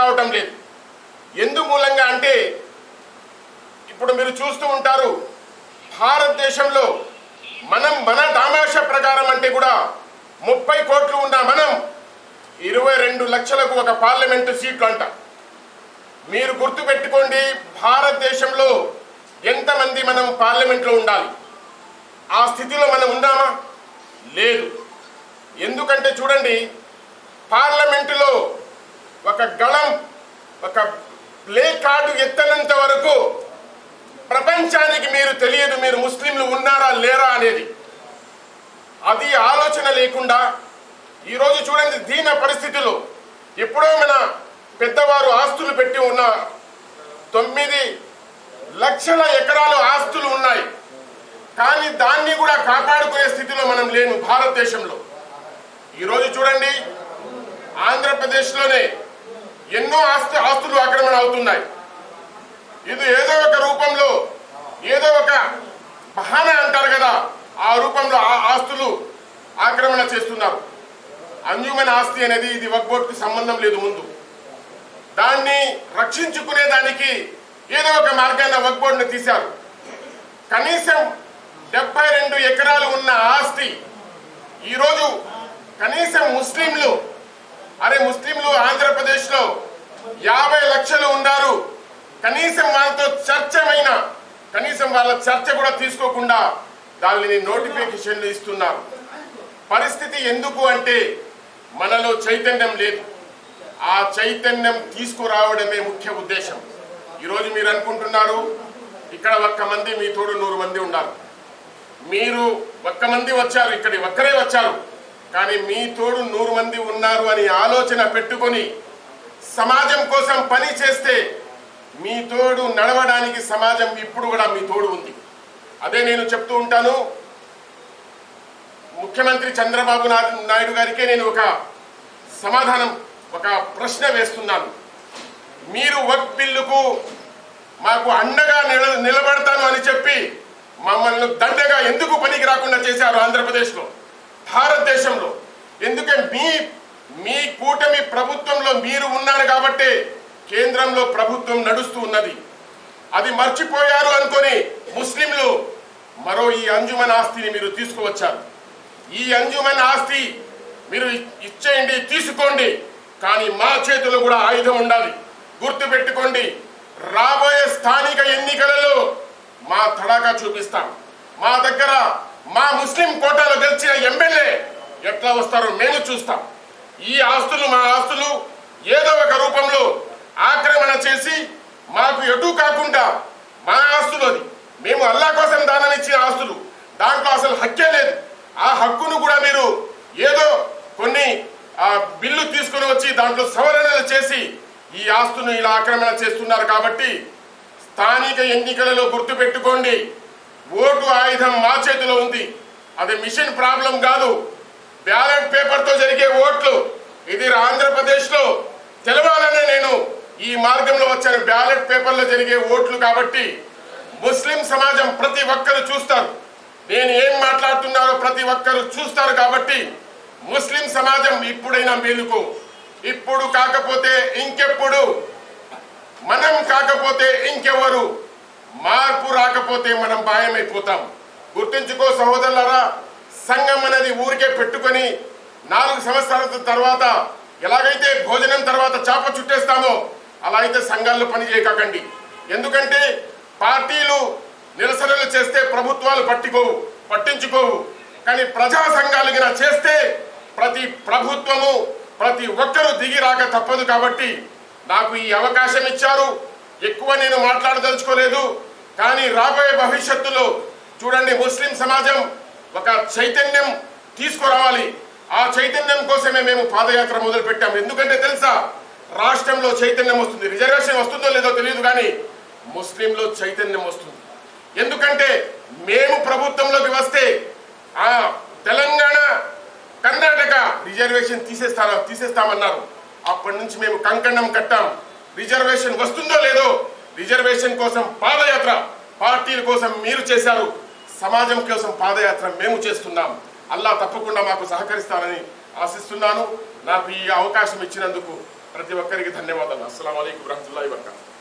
రావటం లేదు. ఎందు మూలంగా అంటే ఇప్పుడు మీరు చూస్తూ ఉంటారు, భారతదేశంలో మన దామాష ప్రకారం అంటే కూడా 30 కోట్లు ఉన్న మనం 22 లక్షలకు ఒక పార్లమెంటు సీట్లు అంట. మీరు గుర్తుపెట్టుకోండి, భారతదేశంలో ఎంతమంది మనం పార్లమెంట్లో ఉండాలి? ఆ స్థితిలో మనం ఉన్నామా? లేదు. ఎందుకంటే చూడండి, పార్లమెంటులో ఒక గళం, ఒక ప్లే కార్డు ఎత్తనంత వరకు ప్రపంచానికి మీరు తెలియదు మీరు ముస్లింలు ఉన్నారా లేరా అనేది. అది ఆలోచన లేకుండా ఈరోజు చూడండి, దీన పరిస్థితిలో ఎప్పుడో మన పెద్దవారు ఆస్తులు పెట్టి ఉన్న 9 లక్షల ఎకరాలు ఆస్తులు ఉన్నాయి, కానీ దాన్ని కూడా కాపాడుకునే స్థితిలో మనం లేను భారతదేశంలో. ఈరోజు చూడండి, ఆంధ్రప్రదేశ్లోనే ఎన్నో ఆస్తులు ఆక్రమణ అవుతున్నాయి. ఇది ఏదో ఒక రూపంలో, ఏదో ఒక బహానా అంటారు కదా, ఆ రూపంలో ఆస్తులు ఆక్రమణ చేస్తున్నారు. అంజుమన్ ఆస్తి అనేది ఇది వక్ఫ్ బోర్డుకి సంబంధం లేదు. ముందు దాన్ని రక్షించుకునే దానికి ఏదో ఒక మార్గాన్ని వక్ఫ్ బోర్డుని తీశారు. కనీసం 72 ఎకరాలు ఉన్న ఆస్తి ఈరోజు కనీసం ముస్లింలు ఆంధ్రప్రదేశ్లో 50 లక్షలు ఉన్నారు. కనీసం వాళ్ళతో కనీసం వాళ్ళ చర్చ కూడా తీసుకోకుండా దానిని నోటిఫికేషన్లు ఇస్తున్నారు. పరిస్థితి ఎందుకు అంటే మనలో చైతన్యం లేదు. ఆ చైతన్యం తీసుకురావడమే ముఖ్య ఉద్దేశం. ఈరోజు మీరు అనుకుంటున్నారు ఇక్కడ 1 మంది మీ తోడు 100 మంది ఉన్నారు. మీరు 1 మంది వచ్చారు, ఇక్కడి ఒక్కరే వచ్చారు, కానీ మీ తోడు 100 మంది ఉన్నారు అని ఆలోచన పెట్టుకొని సమాజం కోసం పని చేస్తే మీ తోడు నడవడానికి సమాజం ఇప్పుడు కూడా మీ తోడు ఉంది. అదే నేను చెప్తూ ఉంటాను, ముఖ్యమంత్రి చంద్రబాబు నాయుడు గారికే నేను ఒక ప్రశ్న వేస్తున్నాను. మీరు వక్ఫ్ బిల్లుకు మాకు అండగా నిలబడతాను అని చెప్పి మమ్మల్ని దండగా ఎందుకు పనికి రాకుండా చేశారు ఆంధ్రప్రదేశ్లో, భారతదేశంలో? ఎందుకంటే మీ కూటమి ప్రభుత్వంలో మీరు ఉన్నారు కాబట్టి కేంద్రంలో ప్రభుత్వం నడుస్తూ ఉన్నది. అది మర్చిపోయారు అనుకొని ముస్లింలు మరో ఈ అంజుమన్ ఆస్తిని మీరు తీసుకువచ్చారు. ఈ అంజుమన్ ఆస్తి మీరు ఇచ్చేయండి, తీసుకోండి, కానీ మా చేతిలో కూడా ఆయుధం ఉండాలి. గుర్తుపెట్టుకోండి, రాబోయే స్థానిక ఎన్నికలలో మా తడాకా చూపిస్తాం. మా దగ్గర మా ముస్లిం కోటాలో గెలిచిన ఎమ్మెల్యే ఎట్లా వస్తారో మేము చూస్తాం. ఈ ఆస్తులు మా ఆస్తులు ఏదో ఒక రూపంలో ఆక్రమణ చేసి మాకు ఎటు కాకుండా మా ఆస్తులు, అది మేము అల్లా కోసం దానం ఇచ్చిన ఆస్తులు, దాంట్లో అసలు హక్కే లేదు. ఆ హక్కును కూడా మీరు ఏదో కొన్ని బిల్లు తీసుకుని వచ్చి దాంట్లో సవరణలు చేసి ఈ ఆస్తును ఇలా ఆక్రమణ చేస్తున్నారు. కాబట్టి స్థానిక ఎన్నికలలో గుర్తుపెట్టుకోండి, ఓటు ఆయుధం మా చేతిలో ఉంది. అది మిషన్ ప్రాబ్లం కాదు, బ్యాలెట్ పేపర్తో జరిగే ఓట్లు. ఇది ఆంధ్రప్రదేశ్లో తెలవాలనే నేను ఈ మార్గంలో వచ్చాను. బ్యాలెట్ పేపర్లో జరిగే ఓట్లు కాబట్టి ముస్లిం సమాజం ప్రతి ఒక్కరు చూస్తారు, నేను ఏం మాట్లాడుతున్నారో ప్రతి ఒక్కరు చూస్తారు. కాబట్టి ముస్లిం సమాజం ఇప్పుడైనా మేలుకో. ఇప్పుడు కాకపోతే ఇంకెప్పుడు, మనం కాకపోతే ఇంకెవరు, మార్పు రాకపోతే మనం భయమైపోతాం. గుర్తుంచుకో సహోదరులారా, సంఘం అనేది ఊరికే పెట్టుకొని 4 సంవత్సరాల తర్వాత ఎలాగైతే భోజనం తర్వాత చాప చుట్టేస్తామో అలా అయితే సంఘాల్లో పని చేయకండి. ఎందుకంటే పార్టీలు నిరసనలు చేస్తే ప్రభుత్వాలు పట్టించుకోవు, కానీ ప్రజా సంఘాలు గిన చేస్తే ప్రతి ప్రభుత్వము ప్రతి ఒక్కరూ దిగి రాక తప్పదు. కాబట్టి నాకు ఈ అవకాశం ఇచ్చారు. ఎక్కువ నేను మాట్లాడదలుచుకోలేదు, కానీ రాబోయే భవిష్యత్తులో చూడండి, ముస్లిం సమాజం ఒక చైతన్యం తీసుకురావాలి. ఆ చైతన్యం కోసమే మేము పాదయాత్ర మొదలు పెట్టాము. ఎందుకంటే తెలుసా, రాష్ట్రంలో చైతన్యం వస్తుంది. రిజర్వేషన్ వస్తుందో లేదో తెలియదు, కానీ ముస్లింలో చైతన్యం వస్తుంది. ఎందుకంటే మేము ప్రభుత్వంలోకి వస్తే ఆ తెలంగాణ, కర్ణాటక రిజర్వేషన్ తీసేస్తామన్నారు. అప్పటి నుంచి మేము కంకణం కట్టాం. రిజర్వేషన్ వస్తుందో లేదో, రిజర్వేషన్ కోసం పాదయాత్ర పార్టీల కోసం మీరు చేశారు, సమాజం కోసం పాదయాత్ర మేము చేస్తున్నాం. అల్లా తప్పకుండా మాకు సహకరిస్తారని ఆశిస్తున్నాను. నాకు ఈ అవకాశం ఇచ్చినందుకు ప్రతి ఒక్కరికి ధన్యవాదాలు. అస్సలాము అలైకుం వరహ్మతుల్లాహి వబరకాతుహు.